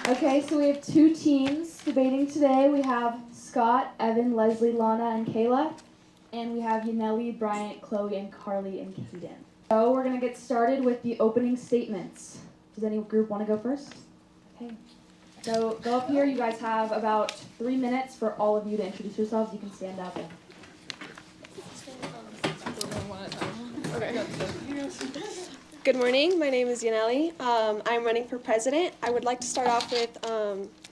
Okay, so we have two teams debating today. We have Scott, Evan, Leslie, Lana, and Kayla. And we have Yanely, Bryant, Chloe, and Carly, and Kaden. So we're going to get started with the opening statements. Does any group want to go first? Okay. So go up here. You guys have about 3 minutes for all of you to introduce yourselves. You can stand up. Okay. Good morning. My name is Yanely. I'm running for president. I would like to start off with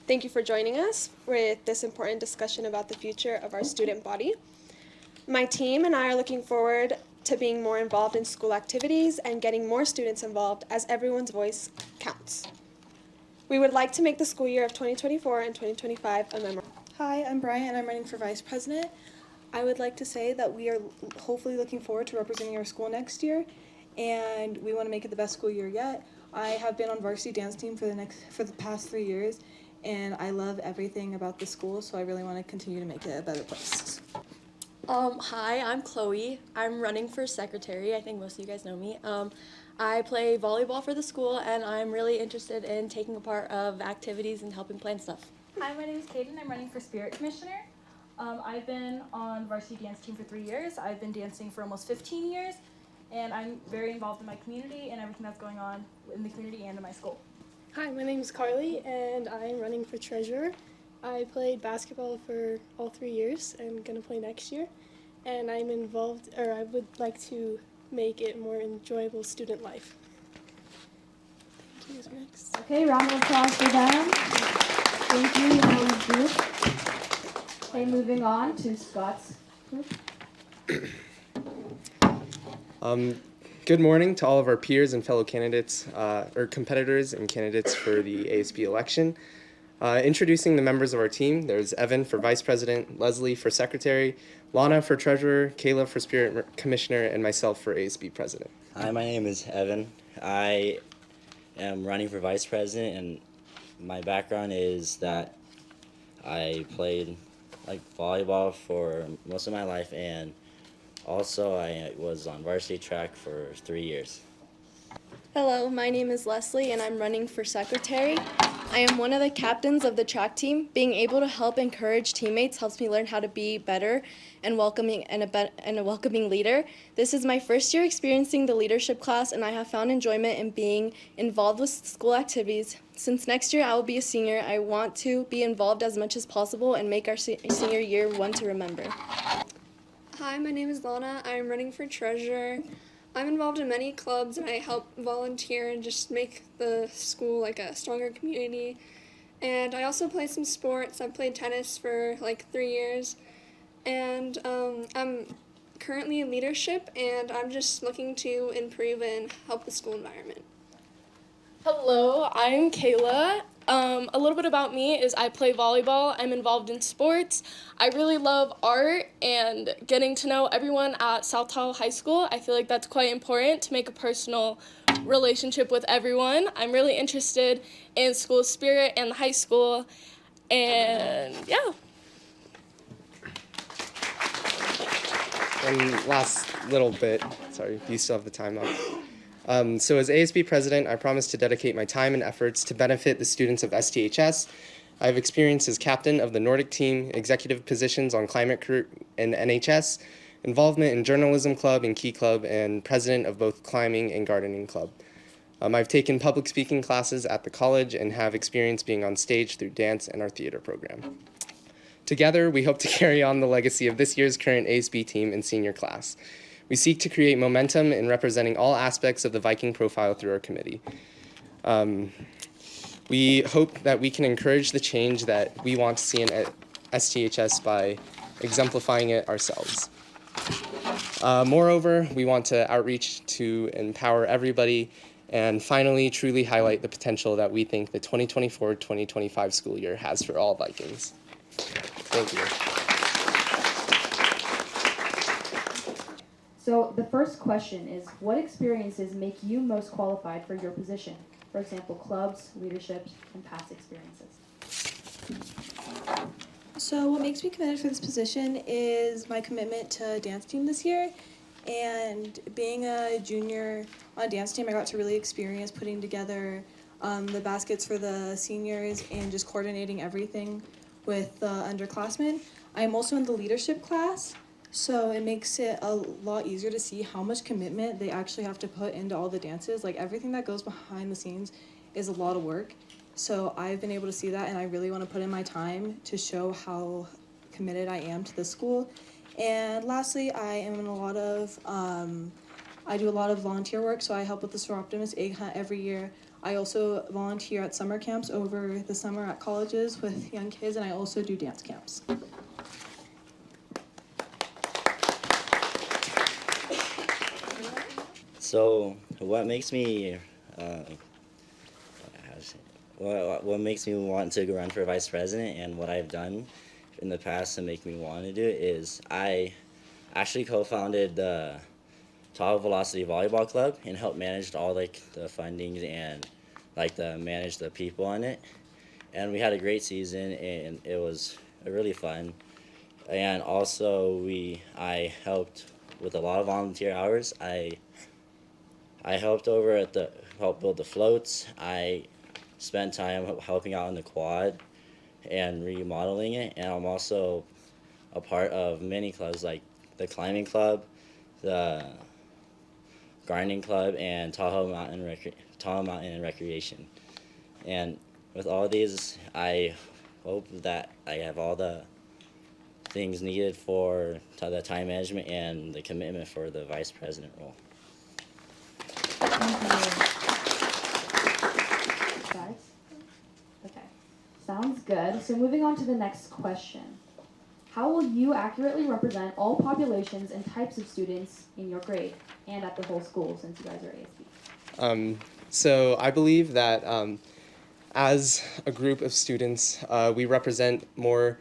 thank you for joining us with this important discussion about the future of our student body. My team and I are looking forward to being more involved in school activities and getting more students involved, as everyone's voice counts. We would like to make the school year of 2024 and 2025 a memorable. Hi, I'm Bryant and I'm running for vice president. I would like to say that we are hopefully looking forward to representing our school next year, and we want to make it the best school year yet. I have been on varsity dance team for the past 3 years, and I love everything about the school, so I really want to continue to make it a better place. Hi, I'm Chloe. I'm running for secretary. I think most of you guys know me. I play volleyball for the school, and I'm really interested in taking a part of activities and helping plan stuff. Hi, my name is Kaden. I'm running for spirit commissioner. I've been on varsity dance team for 3 years. I've been dancing for almost 15 years, and I'm very involved in my community and everything that's going on in the community and in my school. Hi, my name is Carly, and I'm running for treasurer. I played basketball for all 3 years and going to play next year. And I'm involved, or I would like to make it more enjoyable student life. Thank you. Who's next? Okay, round of applause for them. Thank you, Yanely's group. Okay, moving on to Scott's group. Good morning to all of our peers and fellow candidates, or competitors and candidates for the ASB election. Introducing the members of our team, there's Evan for vice president, Leslie for secretary, Lana for treasurer, Kayla for spirit commissioner, and myself for ASB president. Hi, my name is Evan. I am running for vice president, and my background is that I played volleyball for most of my life, and also I was on varsity track for 3 years. Hello, my name is Leslie, and I'm running for secretary. I am one of the captains of the track team. Being able to help encourage teammates helps me learn how to be better and welcoming and a welcoming leader. This is my first year experiencing the leadership class, and I have found enjoyment in being involved with school activities. Since next year I will be a senior, I want to be involved as much as possible and make our senior year one to remember. Hi, my name is Lana. I'm running for treasurer. I'm involved in many clubs, and I help volunteer and just make the school like a stronger community. And I also play some sports. I've played tennis for 3 years. And I'm currently in leadership, and I'm just looking to improve and help the school environment. Hello, I'm Kayla. A little bit about me is I play volleyball. I'm involved in sports. I really love art and getting to know everyone at South Tahoe High School. I feel like that's quite important to make a personal relationship with everyone. I'm really interested in school spirit and the high school, and yeah. And last little bit, sorry, you still have the time up. So as ASB president, I promise to dedicate my time and efforts to benefit the students of STHS. I have experience as captain of the Nordic team, executive positions on climate crew and NHS, involvement in journalism club and key club, and president of both climbing and gardening club. I've taken public speaking classes at the college and have experience being on stage through dance and our theater program. Together, we hope to carry on the legacy of this year's current ASB team and senior class. We seek to create momentum in representing all aspects of the Viking profile through our committee. We hope that we can encourage the change that we want to see in STHS by exemplifying it ourselves. Moreover, we want to outreach to empower everybody and finally truly highlight the potential that we think the 2024-2025 school year has for all Vikings. Thank you. So the first question is, what experiences make you most qualified for your position? For example, clubs, leadership, and past experiences. So what makes me committed for this position is my commitment to dance team this year, and being a junior on dance team, I got to really experience putting together the baskets for the seniors, and just coordinating everything with the underclassmen. I'm also in the leadership class, so it makes it a lot easier to see how much commitment they actually have to put into all the dances. Like everything that goes behind the scenes is a lot of work. So I've been able to see that, and I really want to put in my time to show how committed I am to the school. And lastly, I am in a lot of, I do a lot of volunteer work, so I help with the Soroptimist Egg Hunt every year. I also volunteer at summer camps over the summer at colleges with young kids, and I also do dance camps. So what makes me what makes me want to run for vice president, and what I've done in the past to make me want to do it, is I actually co-founded the Tahoe Velocity Volleyball Club and helped manage all like the fundings and like manage the people on it. And we had a great season, and it was really fun. And also I helped with a lot of volunteer hours. I helped over at helped build the floats. I spent time helping out on the quad and remodeling it. And I'm also a part of many clubs like the climbing club, the gardening club, and Tahoe Mountain and Recreation. And with all these, I hope that I have all the things needed for the time management and the commitment for the vice president role. Guys? Okay. Sounds good. So moving on to the next question. How will you accurately represent all populations and types of students in your grade and at the whole school, since you guys are ASB? So I believe that as a group of students, we represent more,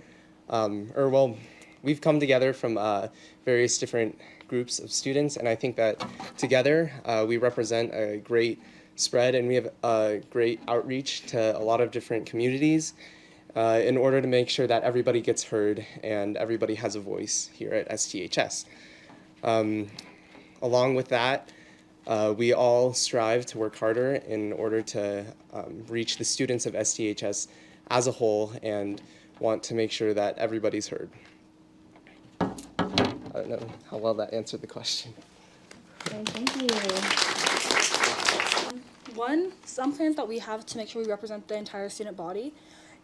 we've come together from various different groups of students, and I think that together we represent a great spread, and we have a great outreach to a lot of different communities in order to make sure that everybody gets heard and everybody has a voice here at STHS. Along with that, we all strive to work harder in order to reach the students of STHS as a whole and want to make sure that everybody's heard. I don't know how well that answered the question. Okay, thank you. Some plans that we have to make sure we represent the entire student body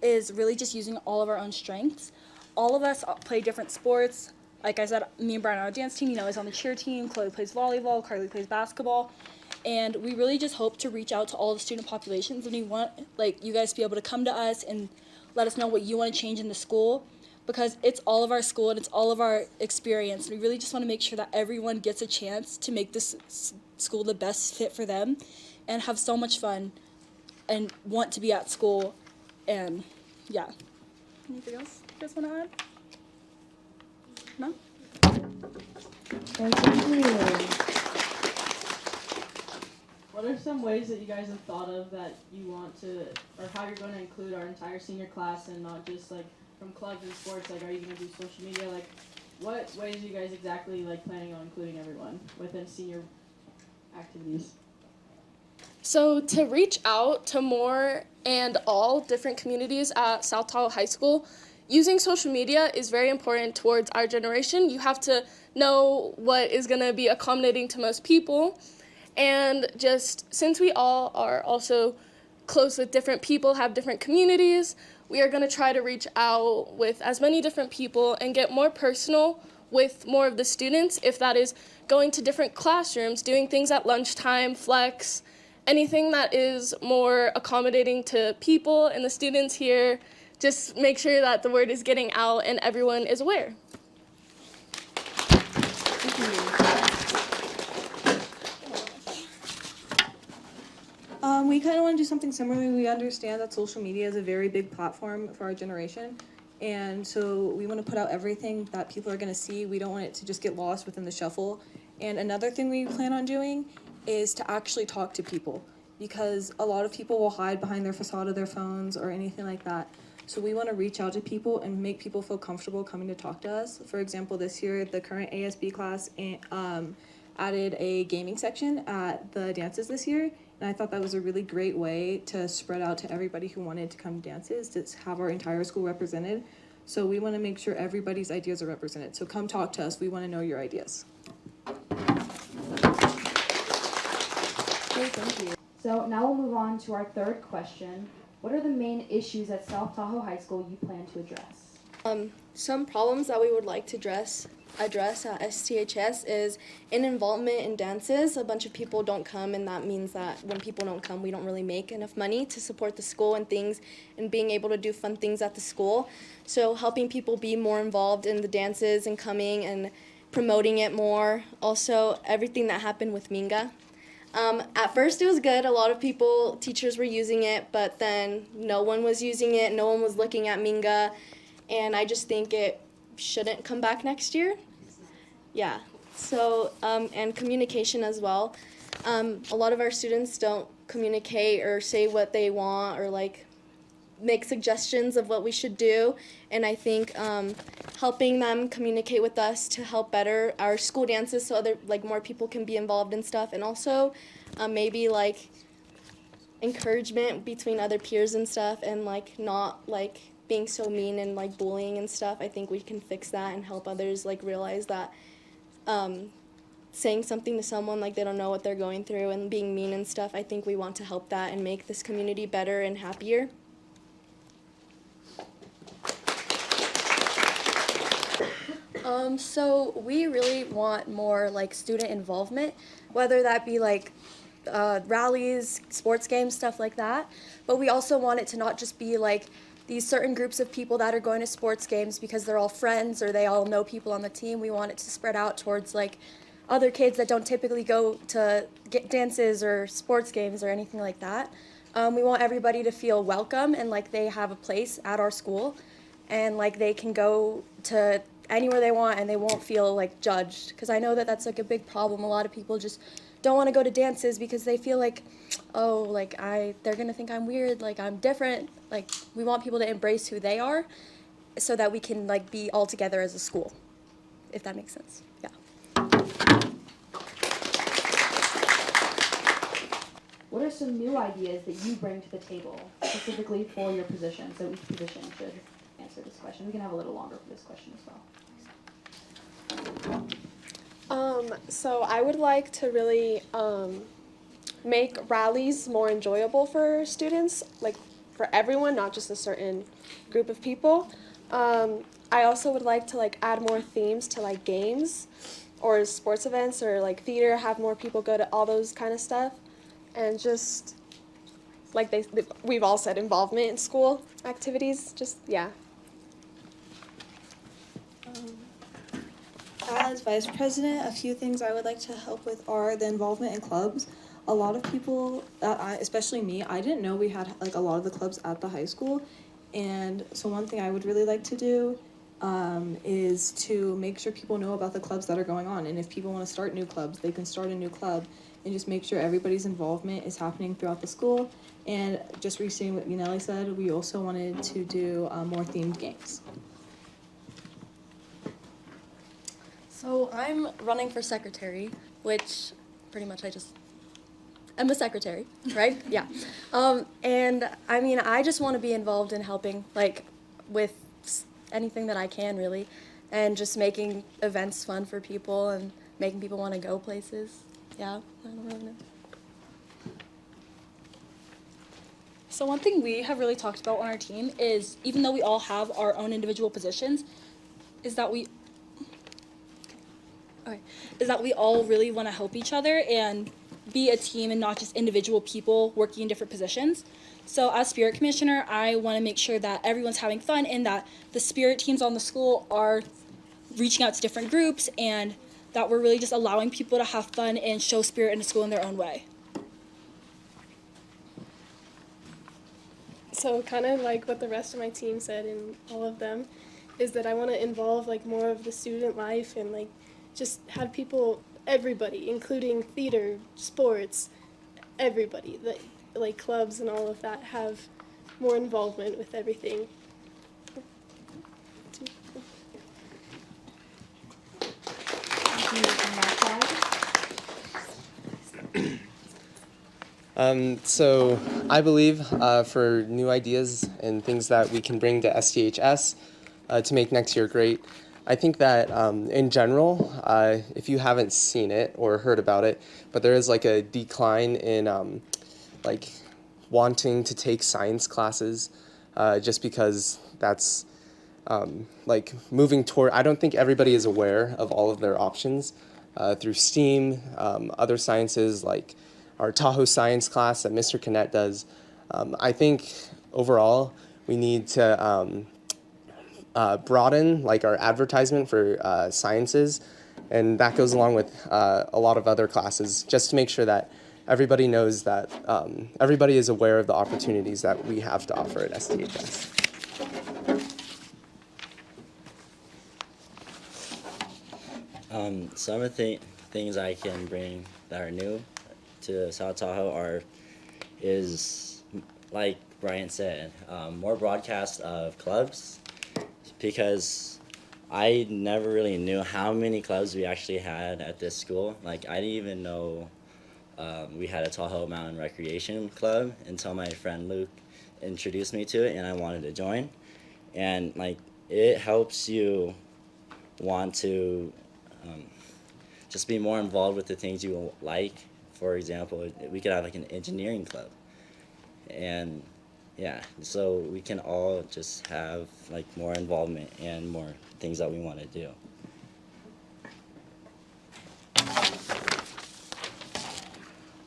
is really just using all of our own strengths. All of us play different sports. Like I said, me and Brian are on a dance team, is on the cheer team, Chloe plays volleyball, Carly plays basketball. And we really just hope to reach out to all the student populations, and we want you guys to be able to come to us and let us know what you want to change in the school, because it's all of our school and it's all of our experience. We really just want to make sure that everyone gets a chance to make this school the best fit for them and have so much fun and want to be at school. And yeah. Anything else you guys want to add? No? Okay, thank you. What are some ways that you guys have thought of that you want to, or how you're going to include our entire senior class, and not just from clubs and sports? Are you going to do social media? What ways are you guys exactly planning on including everyone within senior activities? So to reach out to more and all different communities at South Tahoe High School, using social media is very important towards our generation. You have to know what is going to be accommodating to most people. And just since we all are also close with different people, have different communities, we are going to try to reach out with as many different people and get more personal with more of the students, if that is going to different classrooms, doing things at lunchtime, flex, anything that is more accommodating to people and the students here. Just make sure that the word is getting out and everyone is aware. We kind of want to do something similar. We understand that social media is a very big platform for our generation, and so we want to put out everything that people are going to see. We don't want it to just get lost within the shuffle. And another thing we plan on doing is to actually talk to people, because a lot of people will hide behind their facade of their phones or anything like that. So we want to reach out to people and make people feel comfortable coming to talk to us. For example, this year, the current ASB class added a gaming section at the dances this year, And I thought that was a really great way to spread out to everybody who wanted to come dances, to have our entire school represented. So we want to make sure everybody's ideas are represented. So come talk to us. We want to know your ideas. Thank you. So now we'll move on to our third question. What are the main issues at South Tahoe High School you plan to address? Some problems that we would like to address at STHS is in involvement in dances. A bunch of people don't come, and that means that when people don't come, we don't really make enough money to support the school and things, and being able to do fun things at the school. So helping people be more involved in the dances and coming and promoting it more. Also, everything that happened with Minga. At first it was good. A lot of teachers were using it, but then no one was using it. No one was looking at Minga. And I just think it shouldn't come back next year. Yeah. So, and communication as well. A lot of our students don't communicate or say what they want or like make suggestions of what we should do. And I think helping them communicate with us to help better our school dances so more people can be involved in stuff. And also maybe like encouragement between other peers and stuff, and like not like being so mean and like bullying and stuff. I think we can fix that and help others like realize that saying something to someone like they don't know what they're going through and being mean and stuff, I think we want to help that and make this community better and happier. So we really want more like student involvement, whether that be like rallies, sports games, stuff like that. But we also want it to not just be like these certain groups of people that are going to sports games because they're all friends or they all know people on the team. We want it to spread out towards like other kids that don't typically go to get dances or sports games or anything like that. We want everybody to feel welcome and like they have a place at our school and like they can go to anywhere they want and they won't feel like judged, because I know that that's like a big problem. A lot of people just don't want to go to dances because they feel like, oh, like they're gonna think I'm weird, like I'm different. Like we want people to embrace who they are so that we can like be all together as a school, if that makes sense. Yeah. What are some new ideas that you bring to the table specifically for your position? So each position should answer this question. We can have a little longer for this question as well. So I would like to really make rallies more enjoyable for students, like for everyone, not just a certain group of people. I also would like to like add more themes to like games or sports events or like theater, have more people go to all those kind of stuff, and just like we've all said, involvement in school activities, just yeah. As vice president, a few things I would like to help with are the involvement in clubs. A lot of people, especially me, I didn't know we had like a lot of the clubs at the high school. And so one thing I would really like to do is to make sure people know about the clubs that are going on. And if people want to start new clubs, they can start a new club and just make sure everybody's involvement is happening throughout the school. And just restating what Yanely said, we also wanted to do more themed games. So I'm running for secretary, which pretty much I'm a secretary, right? Yeah. And I mean, I just want to be involved in helping, like, with anything that I can, really, and just making events fun for people and making people want to go places. Yeah, I don't really know. So one thing we have really talked about on our team is, even though we all have our own individual positions, is that we all really want to help each other and be a team and not just individual people working in different positions. So as spirit commissioner, I want to make sure that everyone's having fun and that the spirit teams on the school are reaching out to different groups and that we're really just allowing people to have fun and show spirit in the school in their own way. So kind of like what the rest of my team said and all of them is that I want to involve like more of the student life and like just have people, everybody, including theater, sports, everybody, like clubs and all of that, have more involvement with everything. So I believe for new ideas and things that we can bring to STHS to make next year great, I think that in general, if you haven't seen it or heard about it, but there is like a decline in like wanting to take science classes just because that's like moving toward, I don't think everybody is aware of all of their options through STEAM, other sciences like our Tahoe science class that Mr. Canet does. I think overall we need to broaden like our advertisement for sciences, and that goes along with a lot of other classes just to make sure that everybody knows that everybody is aware of the opportunities that we have to offer at STHS. Some of the things I can bring that are new to South Tahoe is like Brian said, more broadcast of clubs, because I never really knew how many clubs we actually had at this school. Like I didn't even know we had a Tahoe Mountain Recreation Club until my friend Luke introduced me to it and I wanted to join. And like it helps you want to just be more involved with the things you like. For example, we could have like an engineering club, and yeah, so we can all just have like more involvement and more things that we want to do.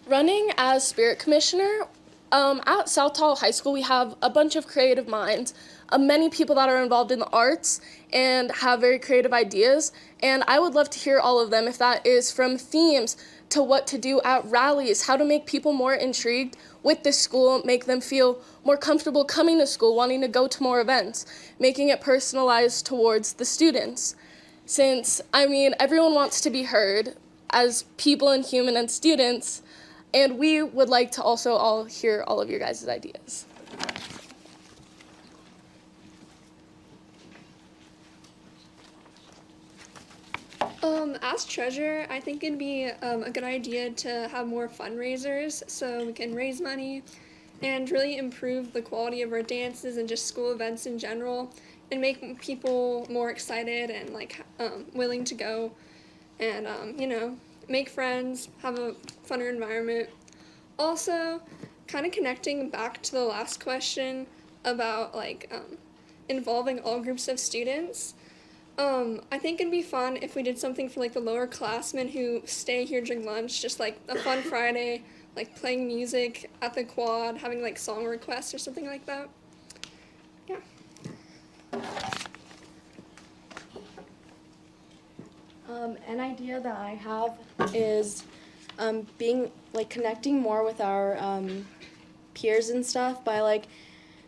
Running as spirit commissioner, at South Tahoe High School, we have a bunch of creative minds, many people that are involved in the arts and have very creative ideas, and I would love to hear all of them, if that is from themes to what to do at rallies, how to make people more intrigued with the school, make them feel more comfortable coming to school, wanting to go to more events, making it personalized towards the students. Since, I mean, everyone wants to be heard as people and human and students, and we would like to also all hear all of your guys' ideas. As treasurer, I think it'd be a good idea to have more fundraisers so we can raise money and really improve the quality of our dances and just school events in general, and make people more excited and like willing to go, and make friends, have a funner environment. Also, kind of connecting back to the last question about involving all groups of students. I think it'd be fun if we did something for like the lower classmen who stay here during lunch, just like a fun Friday, like playing music at the quad, having like song requests or something like that. Yeah. An idea that I have is being like connecting more with our peers and stuff by like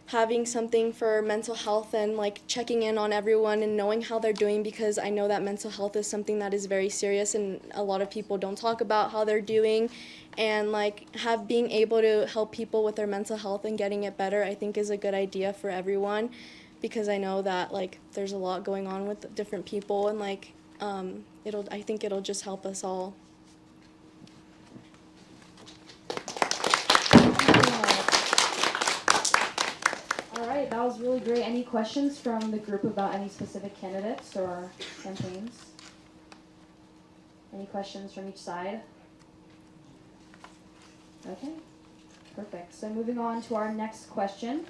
having something for mental health and like checking in on everyone and knowing how they're doing, because I know that mental health is something that is very serious and a lot of people don't talk about how they're doing, and like being able to help people with their mental health and getting it better, I think is a good idea for everyone, because I know that like there's a lot going on with different people, and like I think it'll just help us all. All right, that was really great. Any questions from the group about any specific candidates or campaigns? Any questions from each side? Okay, perfect. So moving on to our next question.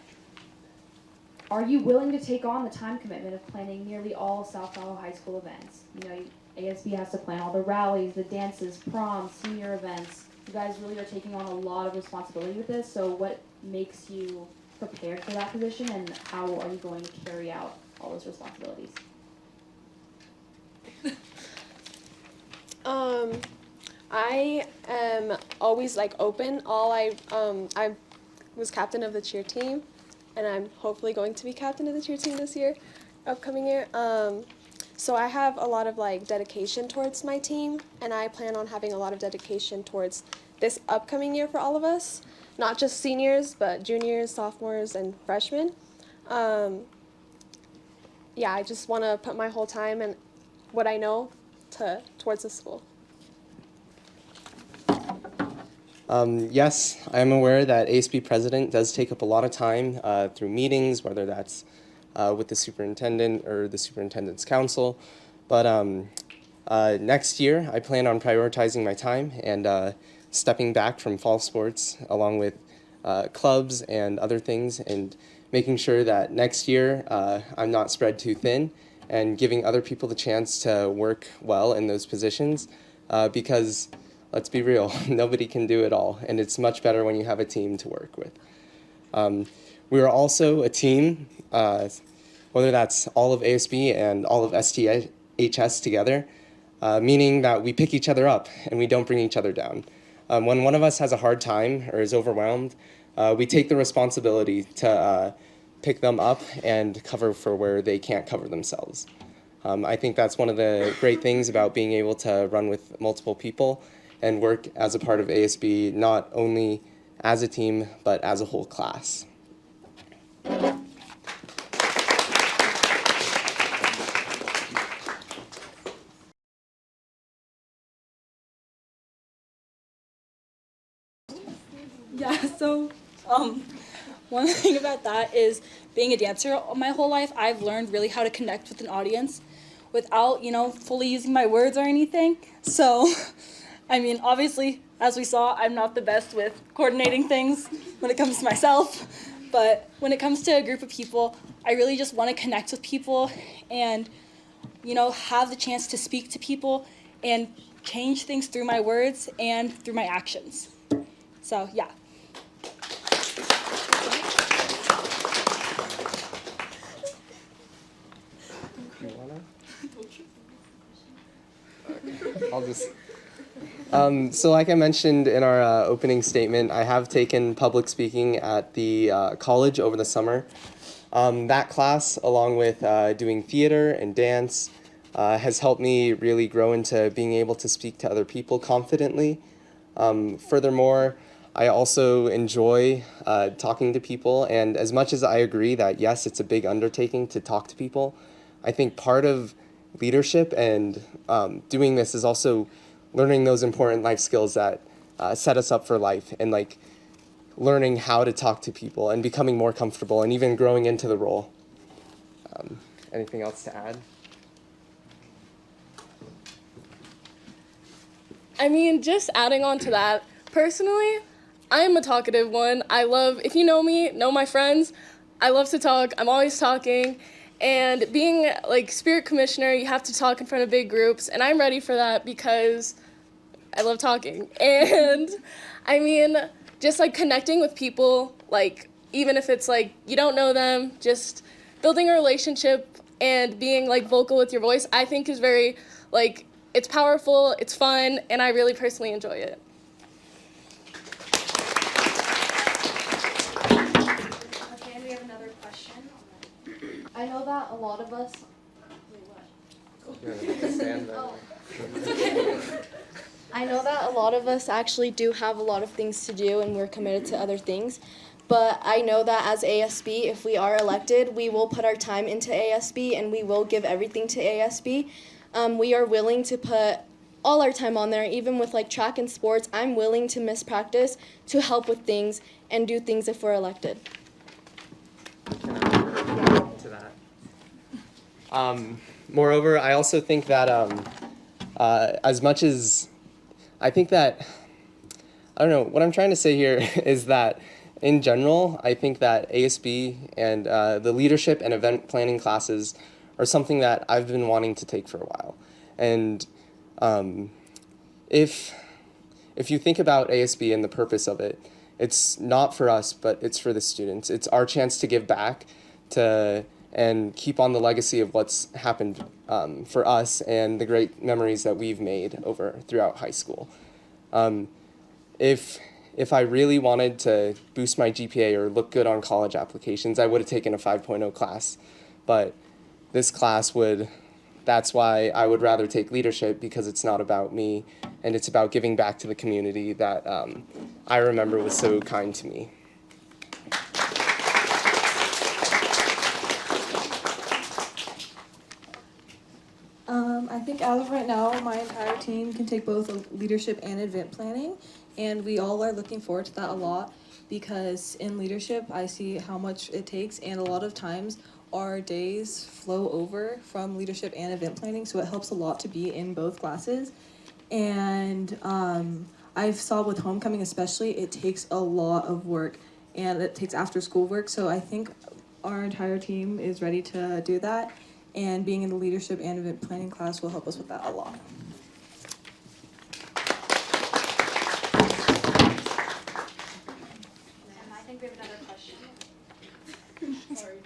Are you willing to take on the time commitment of planning nearly all South Tahoe High School events? You know, ASB has to plan all the rallies, the dances, proms, senior events. You guys really are taking on a lot of responsibility with this, so what makes you prepared for that position, and how are you going to carry out all those responsibilities? I am always like open. I was captain of the cheer team, and I'm hopefully going to be captain of the cheer team this year, upcoming year. So I have a lot of like dedication towards my team, and I plan on having a lot of dedication towards this upcoming year for all of us, not just seniors, but juniors, sophomores, and freshmen. Yeah, I just want to put my whole time and what I know towards the school. Yes, I'm aware that ASB president does take up a lot of time through meetings, whether that's with the superintendent or the superintendent's council. But next year, I plan on prioritizing my time and stepping back from fall sports along with clubs and other things, and making sure that next year I'm not spread too thin and giving other people the chance to work well in those positions because let's be real, nobody can do it all, and it's much better when you have a team to work with. We are also a team, whether that's all of ASB and all of STHS together, meaning that we pick each other up and we don't bring each other down. When one of us has a hard time or is overwhelmed, we take the responsibility to pick them up and cover for where they can't cover themselves. I think that's one of the great things about being able to run with multiple people and work as a part of ASB, not only as a team, but as a whole class. Yeah, so one thing about that is being a dancer my whole life, I've learned really how to connect with an audience without, fully using my words or anything. So, I mean, obviously, as we saw, I'm not the best with coordinating things when it comes to myself. But when it comes to a group of people, I really just want to connect with people and, have the chance to speak to people and change things through my words and through my actions. So, yeah. I'll just. So like I mentioned in our opening statement, I have taken public speaking at the college over the summer. That class, along with doing theater and dance, has helped me really grow into being able to speak to other people confidently. Furthermore, I also enjoy talking to people, and as much as I agree that yes, it's a big undertaking to talk to people, I think part of leadership and doing this is also learning those important life skills that set us up for life, and like learning how to talk to people and becoming more comfortable and even growing into the role. Anything else to add? I mean, just adding on to that, personally, I'm a talkative one. I love, if you know me, know my friends, I love to talk. I'm always talking. And being like spirit commissioner, you have to talk in front of big groups, and I'm ready for that because I love talking. And I mean, just like connecting with people, like even if it's like you don't know them, just building a relationship and being like vocal with your voice, I think is very like, it's powerful, it's fun, and I really personally enjoy it. Okay, we have another question. I know that a lot of us. I know that a lot of us actually do have a lot of things to do, and we're committed to other things. But I know that as ASB, if we are elected, we will put our time into ASB and we will give everything to ASB. We are willing to put all our time on there, even with like track and sports. I'm willing to miss practice to help with things and do things if we're elected. To that. Moreover, I also think that as much as I think that, I don't know, what I'm trying to say here is that in general, I think that ASB and the leadership and event planning classes are something that I've been wanting to take for a while. And if you think about ASB and the purpose of it, it's not for us, but it's for the students. It's our chance to give back to and keep on the legacy of what's happened for us and the great memories that we've made throughout high school. If I really wanted to boost my GPA or look good on college applications, I would have taken a 5.0 class. But this class that's why I would rather take leadership, because it's not about me and it's about giving back to the community that I remember was so kind to me. I think as of right now, my entire team can take both leadership and event planning, And we all are looking forward to that a lot because in leadership, I see how much it takes, and a lot of times our days flow over from leadership and event planning, so it helps a lot to be in both classes. And I saw with homecoming especially, it takes a lot of work and it takes after school work, so I think our entire team is ready to do that, and being in the leadership and event planning class will help us with that a lot. I think we have another question. Sorry.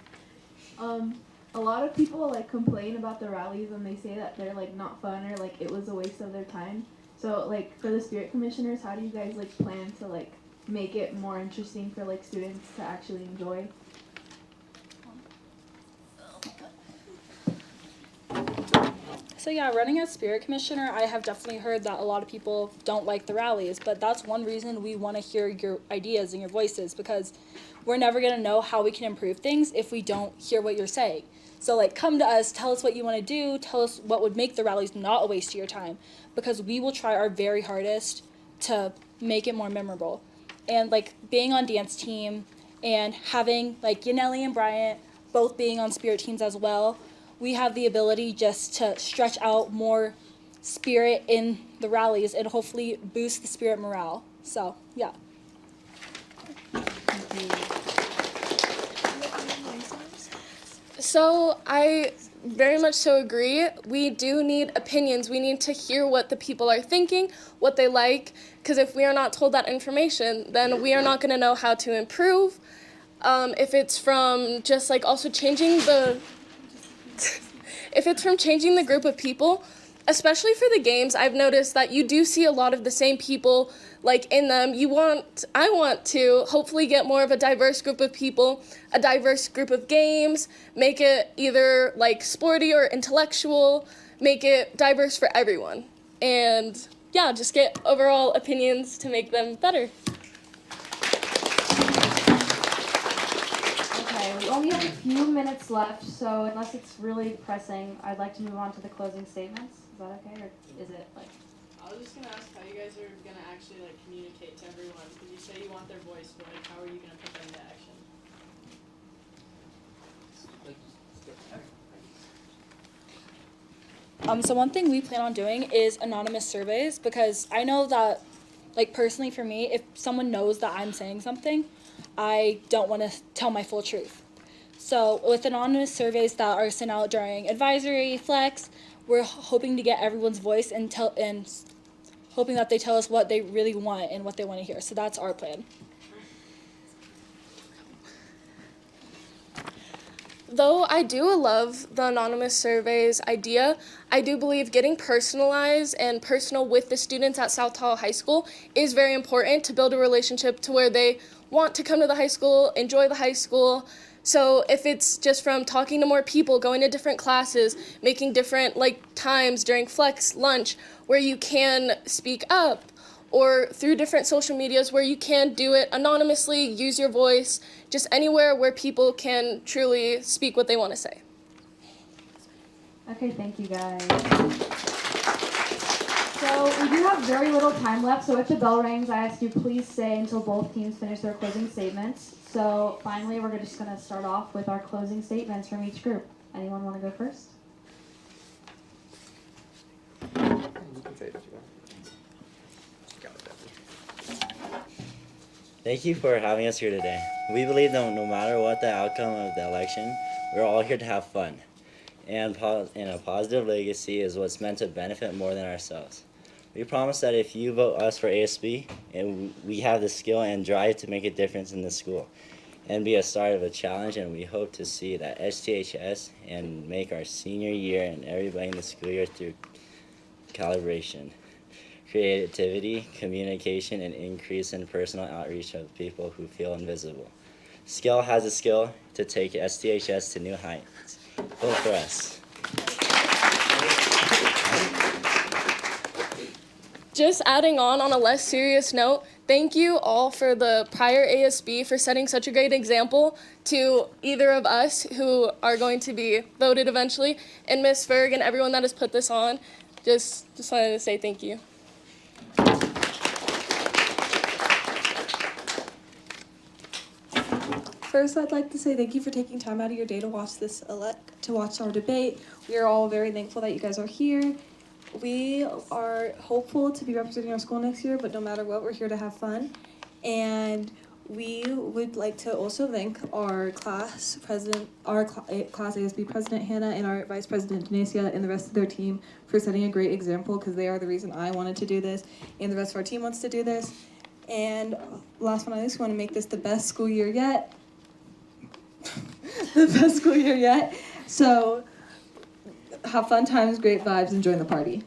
A lot of people like complain about the rallies and they say that they're like not fun or like it was a waste of their time. So like for the spirit commissioners, how do you guys like plan to like make it more interesting for like students to actually enjoy? So yeah, running as spirit commissioner, I have definitely heard that a lot of people don't like the rallies, but that's one reason we want to hear your ideas and your voices, because we're never going to know how we can improve things if we don't hear what you're saying. So like come to us, tell us what you want to do, tell us what would make the rallies not a waste of your time, because we will try our very hardest to make it more memorable. And like being on dance team and having like Yanely and Bryant both being on spirit teams as well, we have the ability just to stretch out more spirit in the rallies and hopefully boost the spirit morale. So, yeah. So I very much so agree. We do need opinions. We need to hear what the people are thinking, what they like, because if we are not told that information, then we are not going to know how to improve. If it's from just like also changing the if it's from changing the group of people, especially for the games, I've noticed that you do see a lot of the same people like in them. I want to hopefully get more of a diverse group of people, a diverse group of games, make it either like sporty or intellectual, make it diverse for everyone. And yeah, just get overall opinions to make them better. Okay, we only have a few minutes left, so unless it's really pressing, I'd like to move on to the closing statements. Is that okay, or is it like? I was just gonna ask how you guys are gonna actually like communicate to everyone, because you say you want their voice, but like how are you gonna put that into action? So one thing we plan on doing is anonymous surveys, because I know that, like personally for me, if someone knows that I'm saying something, I don't want to tell my full truth. So with anonymous surveys that are sent out during advisory, flex, we're hoping to get everyone's voice and hoping that they tell us what they really want and what they want to hear. So that's our plan. Though I do love the anonymous surveys idea, I do believe getting personalized and personal with the students at South Hall High School is very important to build a relationship to where they want to come to the high school, enjoy the high school. So if it's just from talking to more people, going to different classes, making different like times during flex, lunch, where you can speak up, or through different social medias where you can do it anonymously, use your voice, just anywhere where people can truly speak what they want to say. Okay, thank you guys. So we do have very little time left, so if the bell rings, I ask you please stay until both teams finish their closing statements. So finally, we're just going to start off with our closing statements from each group. Anyone want to go first? You can say it if you want. Thank you for having us here today. We believe that no matter what the outcome of the election, we're all here to have fun. And a positive legacy is what's meant to benefit more than ourselves. We promise that if you vote us for ASB, and we have the skill and drive to make a difference in the school and be a start of a challenge, and we hope to see that STHS and make our senior year and everybody in the school year through calibration, creativity, communication, and increase in personal outreach of people who feel invisible. Skill has a skill to take STHS to new heights. Vote for us. Just adding on a less serious note, thank you all for the prior ASB for setting such a great example to either of us who are going to be voted eventually, and Miss Ferg and everyone that has put this on. Just wanted to say thank you. First, I'd like to say thank you for taking time out of your day to watch to watch our debate. We are all very thankful that you guys are here. We are hopeful to be representing our school next year, but no matter what, we're here to have fun. And we would like to also thank our class president, class ASB president Hannah, and our vice president Denasia, and the rest of their team for setting a great example, because they are the reason I wanted to do this, and the rest of our team wants to do this. And last but not least, we want to make this the best school year yet. The best school year yet. So have fun times, great vibes, and join the party.